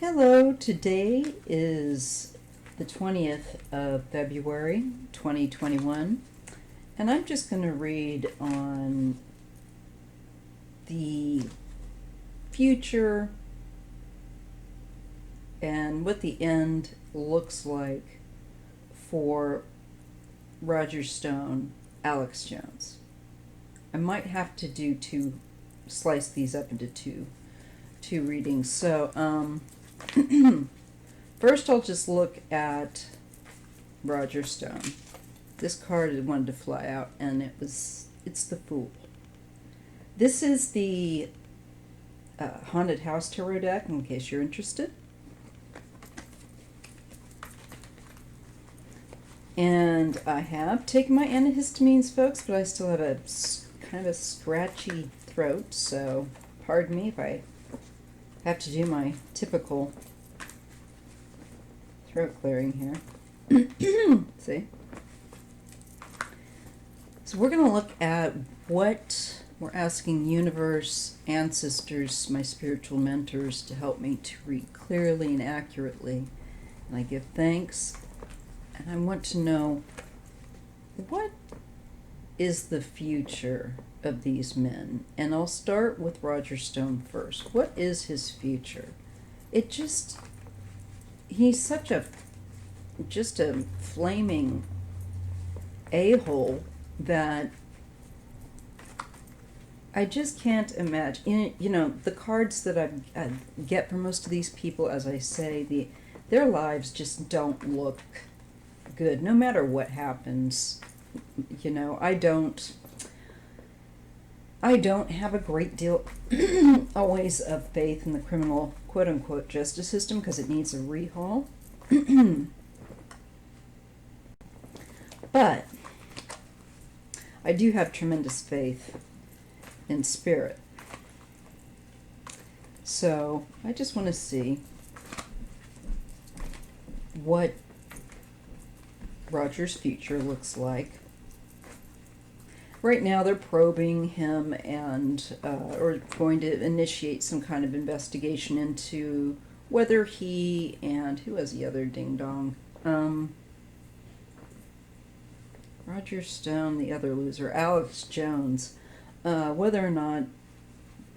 Hello, today is the 20th of February 2021, and I'm just going to read on the future and what the end looks like for Roger Stone, Alex Jones. I might have to slice these up into two readings. So, first I'll just look at Roger Stone. This card wanted to fly out, and it's the Fool. This is the Haunted House Tarot deck, in case you're interested. And I have taken my antihistamines, folks, but I still have a kind of a scratchy throat, so pardon me if I have to do my typical throat clearing here. See? So we're going to look at what we're asking universe, ancestors, my spiritual mentors to help me to read clearly and accurately. And I give thanks, and I want to know, what is the future of these men? And I'll start with Roger Stone first. What is his future? He's such a flaming a-hole that I just can't imagine. You know, the cards that I get from most of these people, as I say, their lives just don't look good, no matter what happens. You know, I don't have a great deal always of faith in the criminal quote-unquote justice system, because it needs a rehaul. But I do have tremendous faith in spirit. So I just want to see what Roger's future looks like. Right now they're probing him and or going to initiate some kind of investigation into whether he and who was the other ding-dong? Roger Stone, the other loser, Alex Jones, whether or not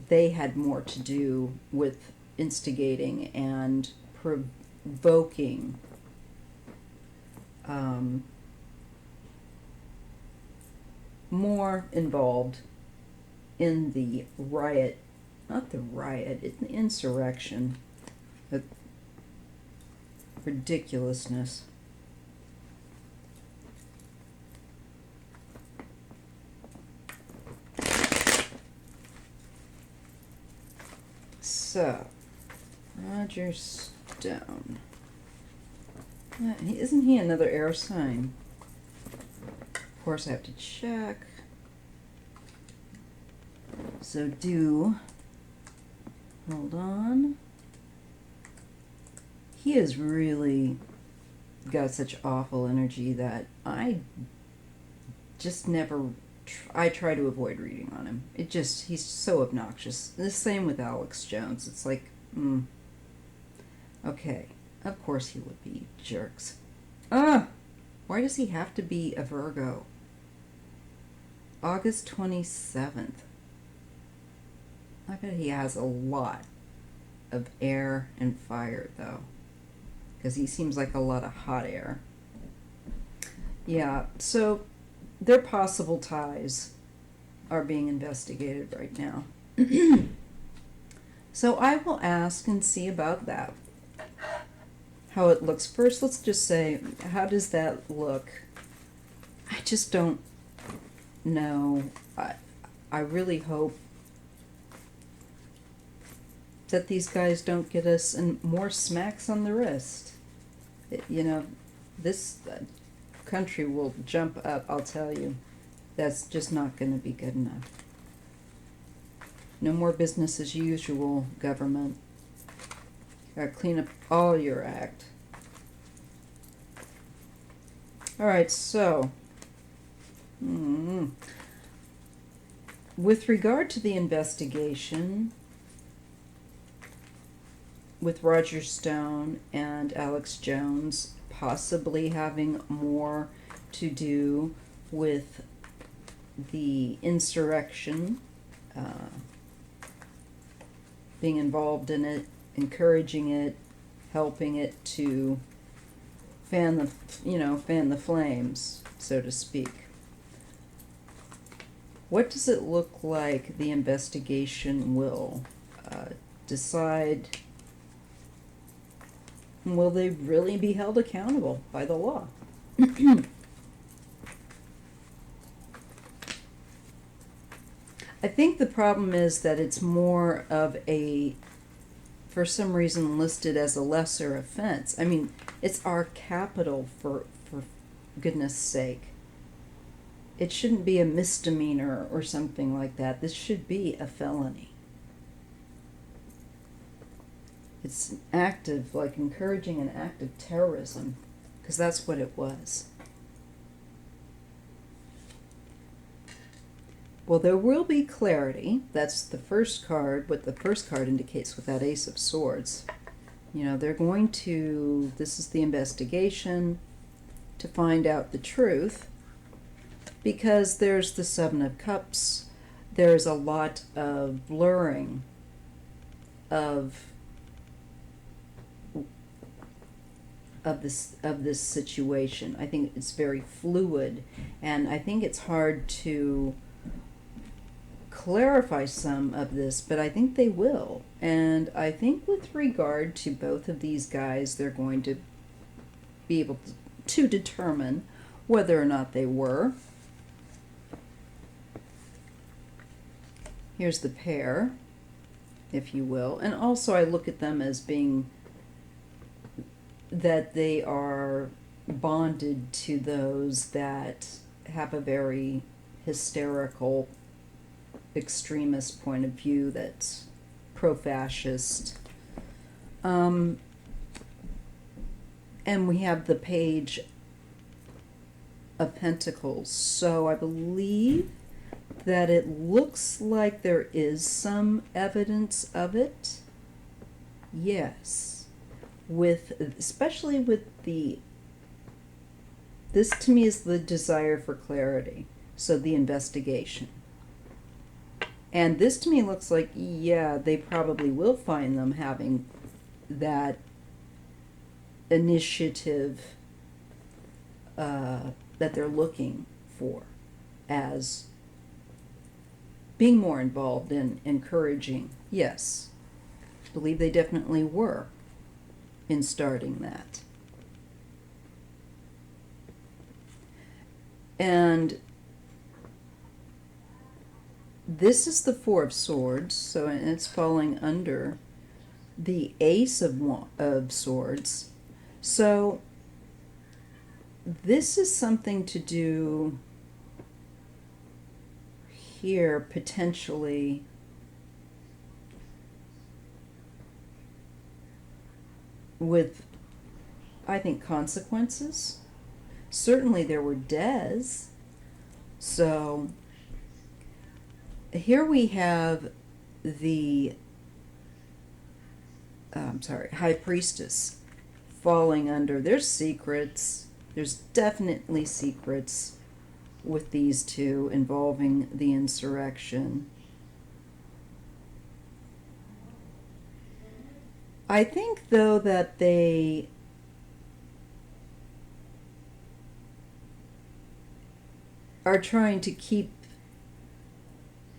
they had more to do with instigating and provoking more involved in the riot, not the riot, it's the insurrection, the ridiculousness. So, Roger Stone. Isn't he another air sign? Of course, I have to check. So hold on. He has really got such awful energy that I just never, I try to avoid reading on him. He's so obnoxious. The same with Alex Jones. It's like, okay, of course he would be jerks. Why does he have to be a Virgo? August 27th. I bet he has a lot of air and fire, though, because he seems like a lot of hot air. Yeah, so their possible ties are being investigated right now. So I will ask and see about that, how it looks. First, let's just say, how does that look? I just don't know. I really hope that these guys don't get us and more smacks on the wrist. You know, this country will jump up, I'll tell you. That's just not going to be good enough. No more business as usual, government. Gotta clean up all your act. Alright, so with regard to the investigation, with Roger Stone and Alex Jones possibly having more to do with the insurrection, being involved in it, encouraging it, helping it to fan the flames, so to speak. What does it look like the investigation will decide? Will they really be held accountable by the law? I think the problem is that it's more of a, for some reason, listed as a lesser offense. I mean, it's our capital, for goodness sake. It shouldn't be a misdemeanor or something like that. This should be a felony. It's an act of, like, encouraging an act of terrorism, because that's what it was. Well, there will be clarity. That's the first card, what the first card indicates with that Ace of Swords. You know, they're going to, this is the investigation to find out the truth, because there's the Seven of Cups. There's a lot of blurring of this situation. I think it's very fluid, and I think it's hard to clarify some of this, but I think they will. And I think with regard to both of these guys, they're going to be able to determine whether or not they were. Here's the pair, if you will. And also I look at them as being that they are bonded to those that have a very hysterical, extremist point of view that's pro-fascist. And we have the Page of Pentacles. So I believe that it looks like there is some evidence of it. Yes. Especially with this to me is the desire for clarity. So the investigation. And this to me looks like, yeah, they probably will find them having that initiative that they're looking for, as being more involved in encouraging. Yes, I believe they definitely were in starting that. And this is the Four of Swords, so it's falling under the Ace of Swords. So this is something to do here, potentially, with, I think, consequences. Certainly there were deaths. So here we have the High Priestess falling under. There's secrets. There's definitely secrets with these two involving the insurrection. I think, though, that they are trying to keep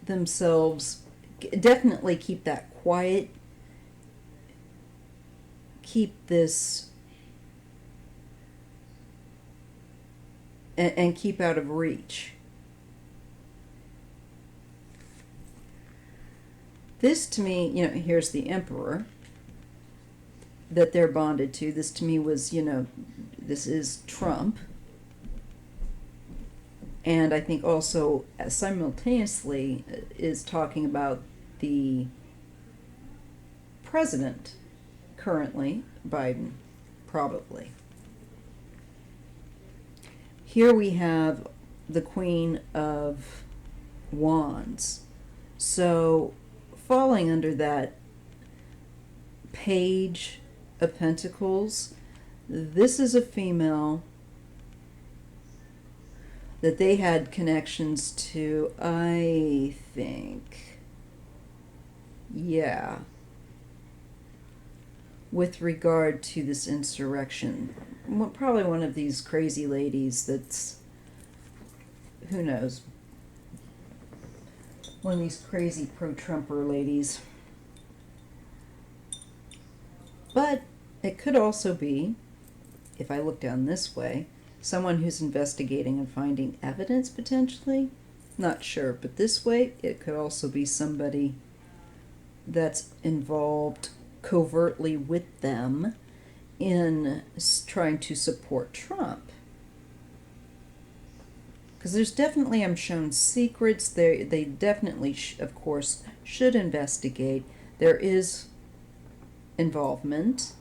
themselves, definitely keep that quiet, keep this, and keep out of reach. This to me, here's the Emperor that they're bonded to. This to me was, this is Trump. And I think also simultaneously is talking about the president currently, Biden, probably. Here we have the Queen of Wands. So falling under that Page of Pentacles. This is a female that they had connections to, I think. Yeah. With regard to this insurrection. Probably one of these crazy ladies that's, who knows, one of these crazy pro-Trumper ladies. But it could also be, if I look down this way, someone who's investigating and finding evidence potentially. Not sure, but this way it could also be somebody that's involved covertly with them in trying to support Trump. Because there's definitely, I'm shown secrets. They definitely, of course, should investigate. There is involvement.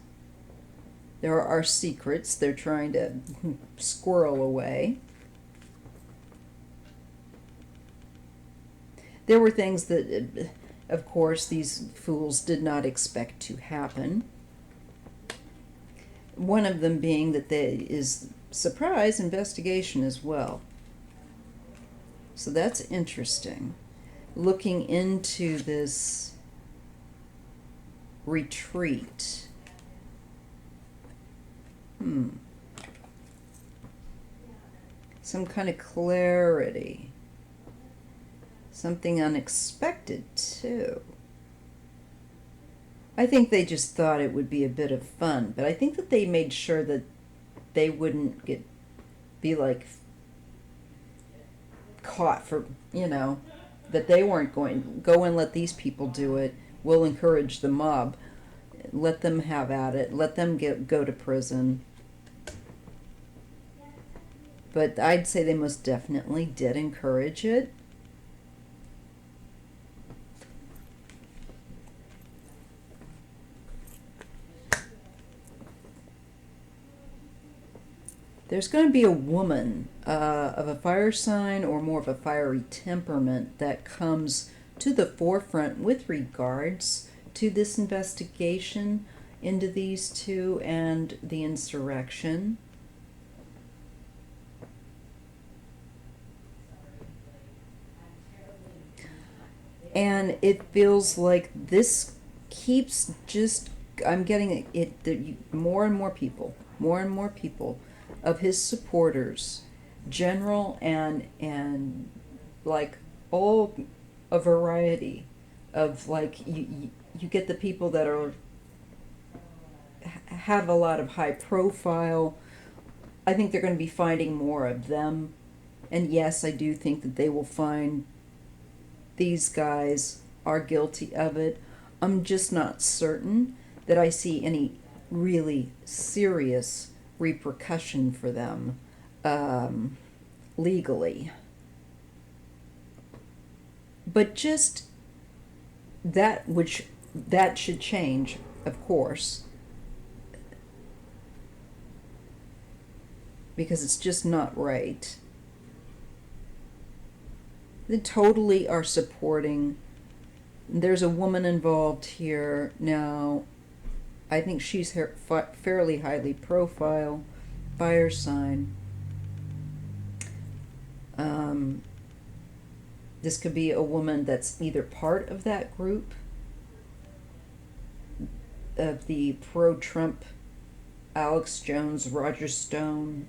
There are secrets they're trying to squirrel away. There were things that, of course, these fools did not expect to happen. One of them being that there is surprise investigation as well. So that's interesting. Looking into this retreat. Some kind of clarity. Something unexpected, too. I think they just thought it would be a bit of fun, but I think that they made sure that they wouldn't be like caught for, that they weren't going to go and let these people do it. We'll encourage the mob. Let them have at it. Let them go to prison. But I'd say they most definitely did encourage it. There's going to be a woman of a fire sign or more of a fiery temperament that comes to the forefront with regards to this investigation into these two and the insurrection. And it feels like this keeps just, I'm getting more and more people of his supporters, general and like all a variety of, like, you get the people that have a lot of high profile. I think they're going to be finding more of them. And yes, I do think that they will find these guys are guilty of it. I'm just not certain that I see any really serious repercussion for them legally. But just that should change, of course, because it's just not right. They totally are supporting. There's a woman involved here now. I think she's fairly highly profile, fire sign. This could be a woman that's either part of that group of the pro-Trump, Alex Jones, Roger Stone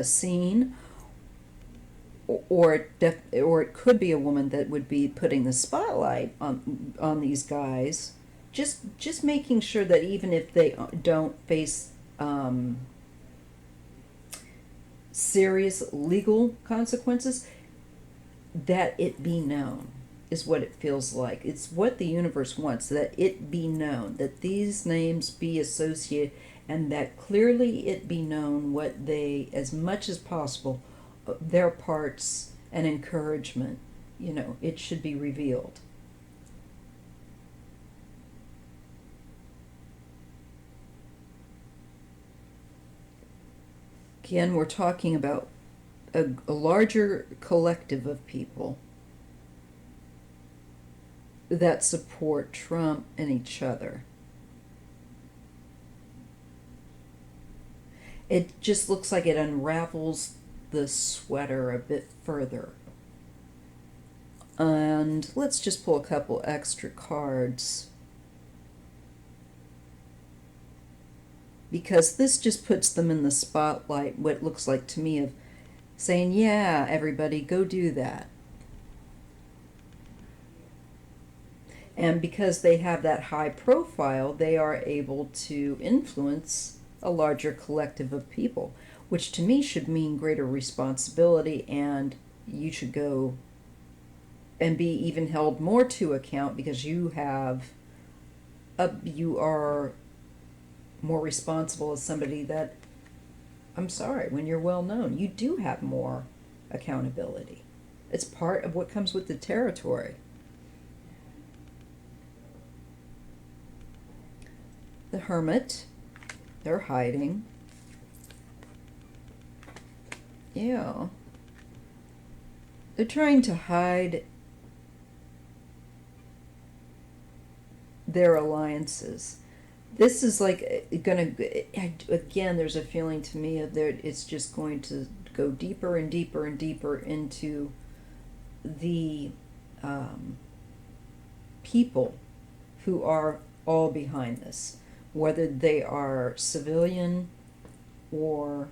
scene, or it could be a woman that would be putting the spotlight on these guys, just making sure that even if they don't face serious legal consequences, that it be known, is what it feels like. It's what the universe wants, that it be known, that these names be associated, and that clearly it be known what they, as much as possible, their parts and encouragement, it should be revealed. Again, we're talking about a larger collective of people that support Trump and each other. It just looks like it unravels the sweater a bit further. And let's just pull a couple extra cards, because this just puts them in the spotlight, what looks like to me of saying, yeah, everybody, go do that. And because they have that high profile, they are able to influence a larger collective of people, which to me should mean greater responsibility, and you should go and be even held more to account because you are more responsible as somebody that, I'm sorry, when you're well known, you do have more accountability. It's part of what comes with the territory. The Hermit, they're hiding. Yeah. They're trying to hide their alliances. This is like again, there's a feeling to me of there, it's just going to go deeper and deeper and deeper into the people who are all behind this, whether they are civilian or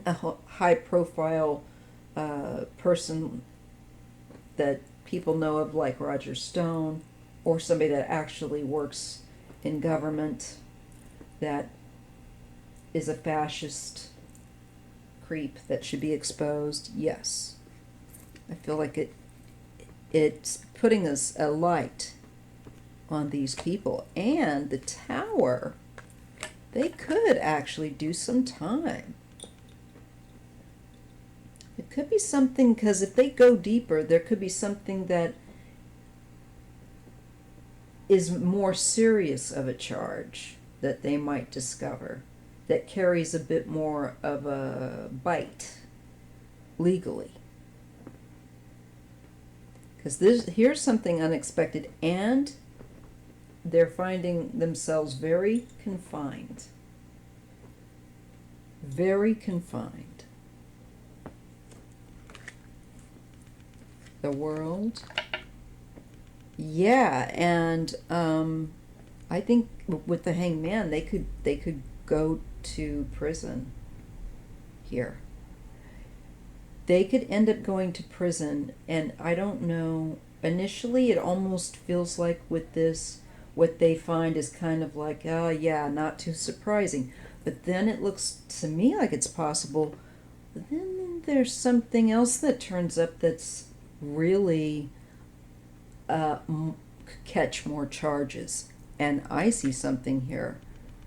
a high profile person that people know of like Roger Stone, or somebody that actually works in government that is a fascist creep that should be exposed. Yes, I feel like it's putting us a light on these people. And the Tower, they could actually do some time. It could be something, because if they go deeper, there could be something that is more serious of a charge that they might discover that carries a bit more of a bite legally. Because here's something unexpected, and they're finding themselves very confined. Very confined. The World. Yeah, and I think with the Hanged Man, they could go to prison here. They could end up going to prison, and I don't know. Initially, it almost feels like with this, what they find is kind of like, oh yeah, not too surprising. But then it looks to me like it's possible. But then there's something else that turns up that's really catch more charges. And I see something here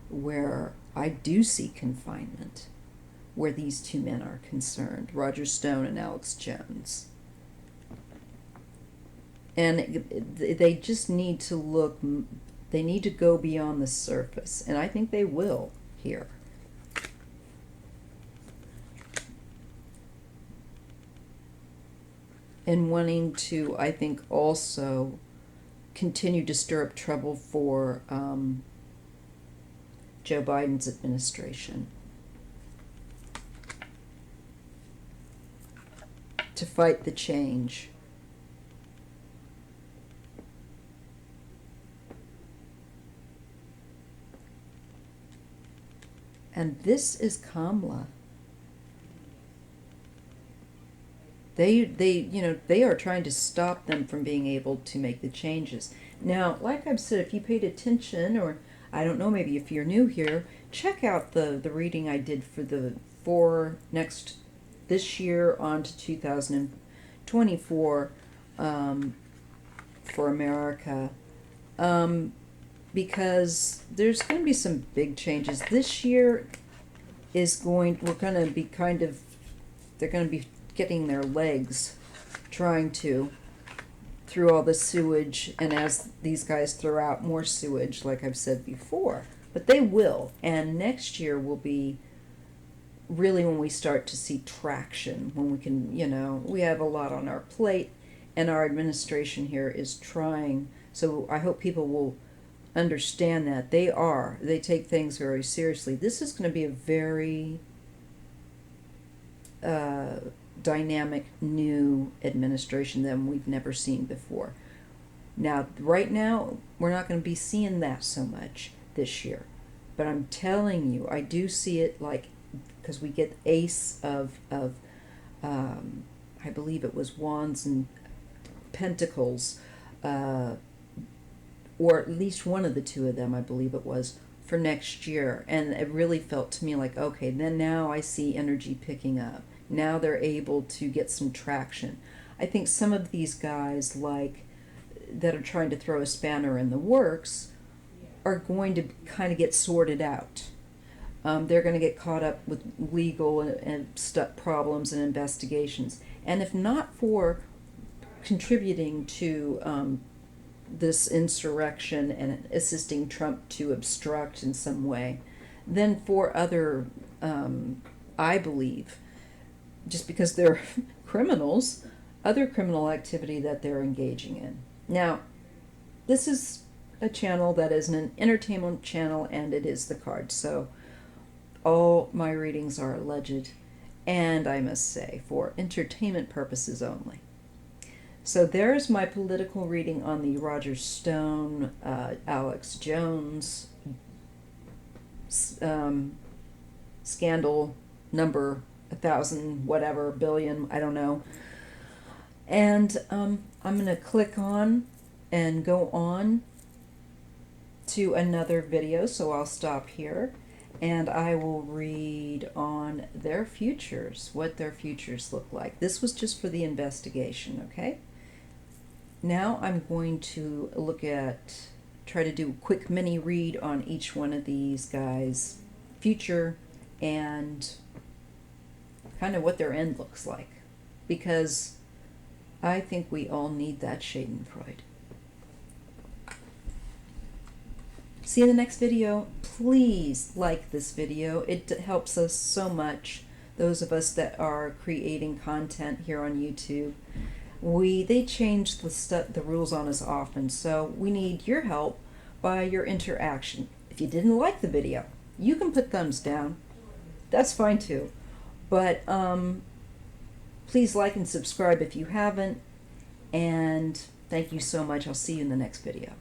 where I do see confinement, where these two men are concerned, Roger Stone and Alex Jones. And they just need to look, they need to go beyond the surface, and I think they will here. And wanting to, I think, also continue to stir up trouble for Joe Biden's administration. To fight the change. And this is Kamala. They are trying to stop them from being able to make the changes. Now, like I've said, if you paid attention, or I don't know, maybe if you're new here, check out the reading I did for this year on to 2024 for America, because there's going to be some big changes. This year they're going to be getting their legs trying to through all the sewage, and as these guys throw out more sewage, like I've said before. But they will, and next year will be really when we start to see traction, when we can, we have a lot on our plate, and our administration here is trying. So I hope people will understand that. They take things very seriously. This is going to be a very dynamic new administration that we've never seen before. Now, right now, we're not going to be seeing that so much this year. But I'm telling you, I do see it, like, because we get ace of I believe it was wands and pentacles, or at least one of the two of them, I believe it was, for next year. And it really felt to me like, okay, then now I see energy picking up. Now they're able to get some traction. I think some of these guys, like, that are trying to throw a spanner in the works are going to kind of get sorted out. They're going to get caught up with legal and problems and investigations. And if not for contributing to this insurrection and assisting Trump to obstruct in some way, then for other, I believe, just because they're criminals, other criminal activity that they're engaging in. Now, this is a channel that is an entertainment channel, and it is the card. So all my readings are alleged, and I must say, for entertainment purposes only. So there's my political reading on the Roger Stone, Alex Jones scandal number 1,000, whatever, billion, I don't know. And I'm going to click on and go on to another video, so I'll stop here and I will read on their futures, what their futures look like. This was just for the investigation, okay? Now I'm going to try to do a quick mini read on each one of these guys' future and kind of what their end looks like, because I think we all need that schadenfreude. See you in the next video. Please like this video. It helps us so much, those of us that are creating content here on YouTube. They change the rules on us often, so we need your help by your interaction. If you didn't like the video, you can put thumbs down. That's fine too. But please like and subscribe if you haven't. And thank you so much. I'll see you in the next video.